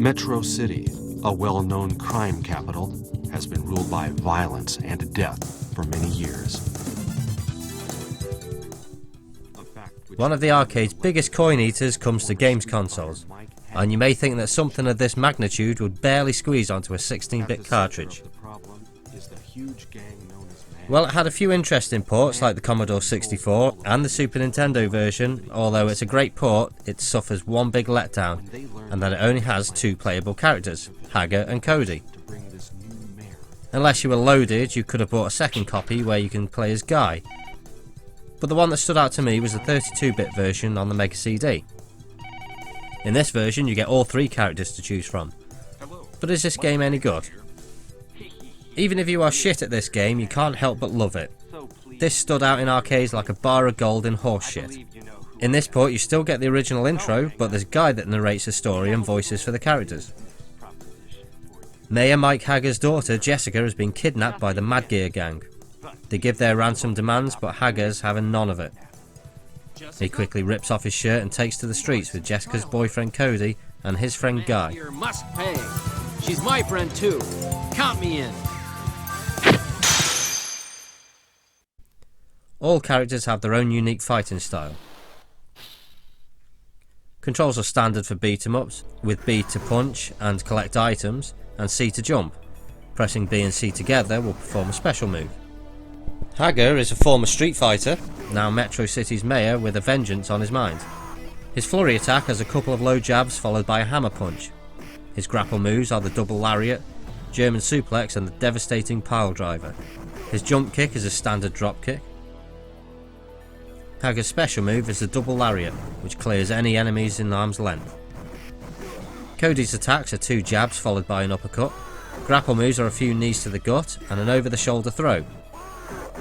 Metro City, a well-known crime capital, has been ruled by violence and death for many years. One of the arcade's biggest coin eaters comes to games consoles, and you may think that something of this magnitude would barely squeeze onto a 16-bit cartridge. Well, it had a few interesting ports like the Commodore 64 and the Super Nintendo version. Although it's a great port, it suffers one big letdown, and that it only has two playable characters, Haggar and Cody. Unless you were loaded, you could have bought a second copy where you can play as Guy. But the one that stood out to me was the 32-bit version on the Mega CD. In this version you get all three characters to choose from. But is this game any good? Even if you are shit at this game, you can't help but love it. This stood out in arcades like a bar of gold in horse shit. In this port you still get the original intro, but there's a guy that narrates the story and voices for the characters. Mayor Mike Haggar's daughter Jessica has been kidnapped by the Mad Gear gang. They give their ransom demands, but Haggar's having none of it. He quickly rips off his shirt and takes to the streets with Jessica's boyfriend Cody and his friend Guy. Here must pay. She's my friend too. Count me in. All characters have their own unique fighting style. Controls are standard for beat 'em ups, with B to punch and collect items, and C to jump. Pressing B and C together will perform a special move. Haggar is a former Street Fighter, now Metro City's mayor with a vengeance on his mind. His flurry attack has a couple of low jabs followed by a hammer punch. His grapple moves are the double lariat, German suplex and the devastating pile driver. His jump kick is a standard drop kick. Haggar's special move is the double lariat, which clears any enemies in arm's length. Cody's attacks are two jabs followed by an uppercut. Grapple moves are a few knees to the gut and an over-the-shoulder throw.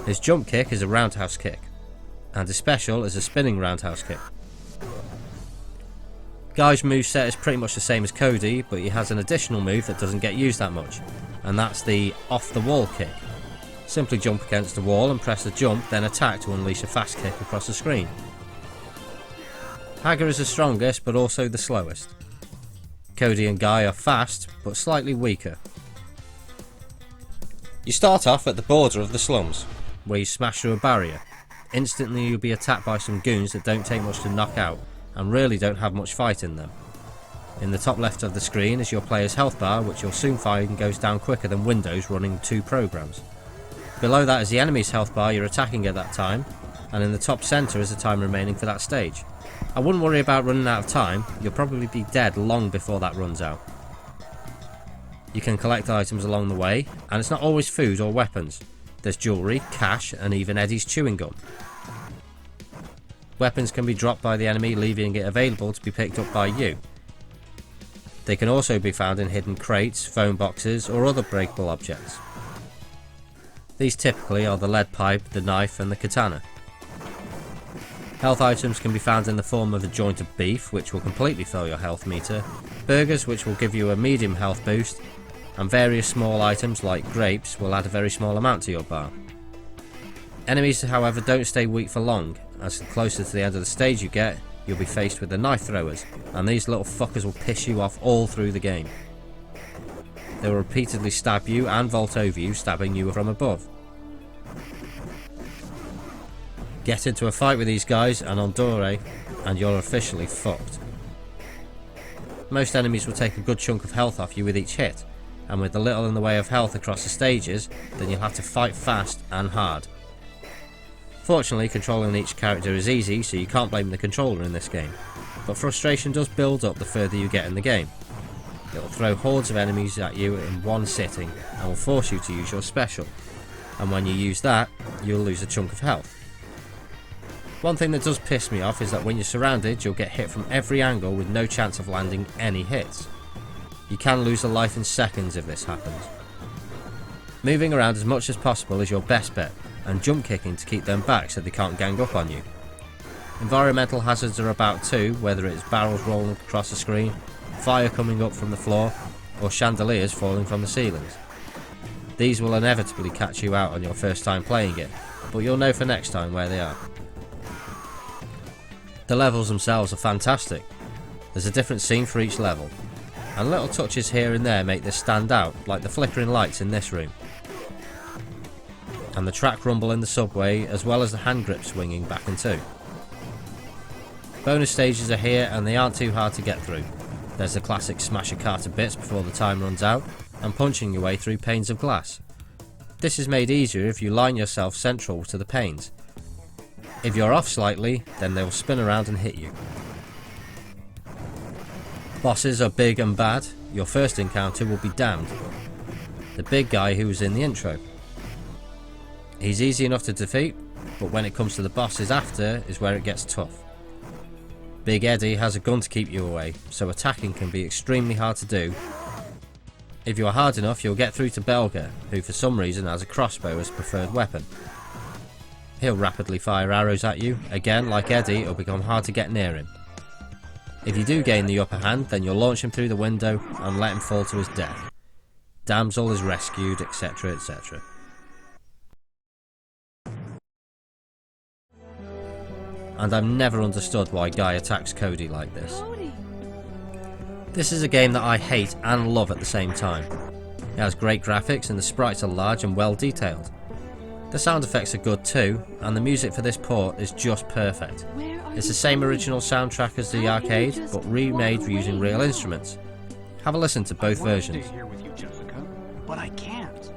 His jump kick is a roundhouse kick, and his special is a spinning roundhouse kick. Guy's moveset is pretty much the same as Cody, but he has an additional move that doesn't get used that much, and that's the off-the-wall kick. Simply jump against the wall and press the jump, then attack to unleash a fast kick across the screen. Haggar is the strongest, but also the slowest. Cody and Guy are fast, but slightly weaker. You start off at the border of the slums, where you smash through a barrier. Instantly you'll be attacked by some goons that don't take much to knock out, and really don't have much fight in them. In the top left of the screen is your player's health bar, which you'll soon find goes down quicker than Windows running two programs. Below that is the enemy's health bar you're attacking at that time, and in the top centre is the time remaining for that stage. I wouldn't worry about running out of time, you'll probably be dead long before that runs out. You can collect items along the way, and it's not always food or weapons. There's jewellery, cash, and even Eddie's chewing gum. Weapons can be dropped by the enemy, leaving it available to be picked up by you. They can also be found in hidden crates, phone boxes, or other breakable objects. These typically are the lead pipe, the knife, and the katana. Health items can be found in the form of a joint of beef, which will completely fill your health meter, burgers, which will give you a medium health boost, and various small items like grapes will add a very small amount to your bar. Enemies, however, don't stay weak for long, as the closer to the end of the stage you get, you'll be faced with the knife throwers, and these little fuckers will piss you off all through the game. They will repeatedly stab you and vault over you, stabbing you from above. Get into a fight with these guys and Ondore, and you're officially fucked. Most enemies will take a good chunk of health off you with each hit, and with the little in the way of health across the stages, then you'll have to fight fast and hard. Fortunately, controlling each character is easy, so you can't blame the controller in this game, but frustration does build up the further you get in the game. It will throw hordes of enemies at you in one sitting, and will force you to use your special, and when you use that, you'll lose a chunk of health. One thing that does piss me off is that when you're surrounded, you'll get hit from every angle with no chance of landing any hits. You can lose a life in seconds if this happens. Moving around as much as possible is your best bet, and jump kicking to keep them back so they can't gang up on you. Environmental hazards are about too, whether it's barrels rolling across the screen, fire coming up from the floor, or chandeliers falling from the ceilings. These will inevitably catch you out on your first time playing it, but you'll know for next time where they are. The levels themselves are fantastic. There's a different scene for each level. and little touches here and there make this stand out, like the flickering lights in this room, and the track rumble in the subway, as well as the hand grip swinging back and two. Bonus stages are here and they aren't too hard to get through. There's the classic smash a car to bits before the time runs out, and punching your way through panes of glass. This is made easier if you line yourself central to the panes. If you're off slightly, then they'll spin around and hit you. Bosses are big and bad. Your first encounter will be Damned, the big guy who was in the intro. He's easy enough to defeat, but when it comes to the bosses after is where it gets tough. Big Eddie has a gun to keep you away, so attacking can be extremely hard to do. If you are hard enough, you'll get through to Belga, who for some reason has a crossbow as preferred weapon. He'll rapidly fire arrows at you. Again, like Eddie, it'll become hard to get near him. If you do gain the upper hand, then you'll launch him through the window and let him fall to his death. Damsel is rescued, etc, etc. And I've never understood why Guy attacks Cody like this. This is a game that I hate and love at the same time. It has great graphics and the sprites are large and well detailed. The sound effects are good too, and the music for this port is just perfect. It's the same original soundtrack as the arcade, but remade using real instruments. Have a listen to both versions. But I can't.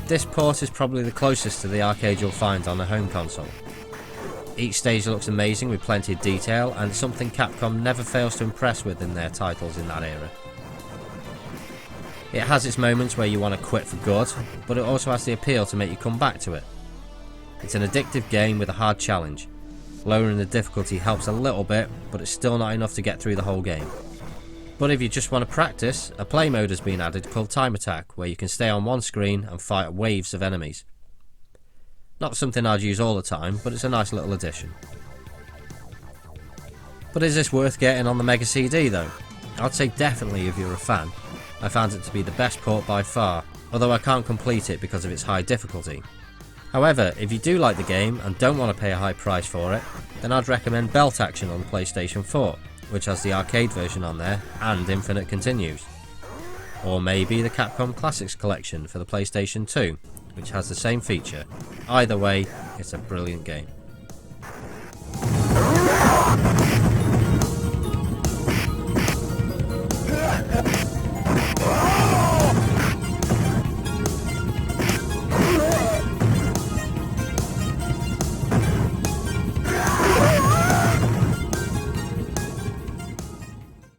This port is probably the closest to the arcade you'll find on a home console. Each stage looks amazing with plenty of detail, and something Capcom never fails to impress with in their titles in that era. It has its moments where you want to quit for good, but it also has the appeal to make you come back to it. It's an addictive game with a hard challenge. Lowering the difficulty helps a little bit, but it's still not enough to get through the whole game. But if you just want to practice, a play mode has been added called Time Attack, where you can stay on one screen and fight waves of enemies. Not something I'd use all the time, but it's a nice little addition. But is this worth getting on the Mega CD though? I'd say definitely if you're a fan. I found it to be the best port by far, although I can't complete it because of its high difficulty. However, if you do like the game and don't want to pay a high price for it, then I'd recommend Belt Action on the PlayStation 4, which has the arcade version on there and Infinite Continues. Or maybe the Capcom Classics Collection for the PlayStation 2, which has the same feature. Either way, it's a brilliant game.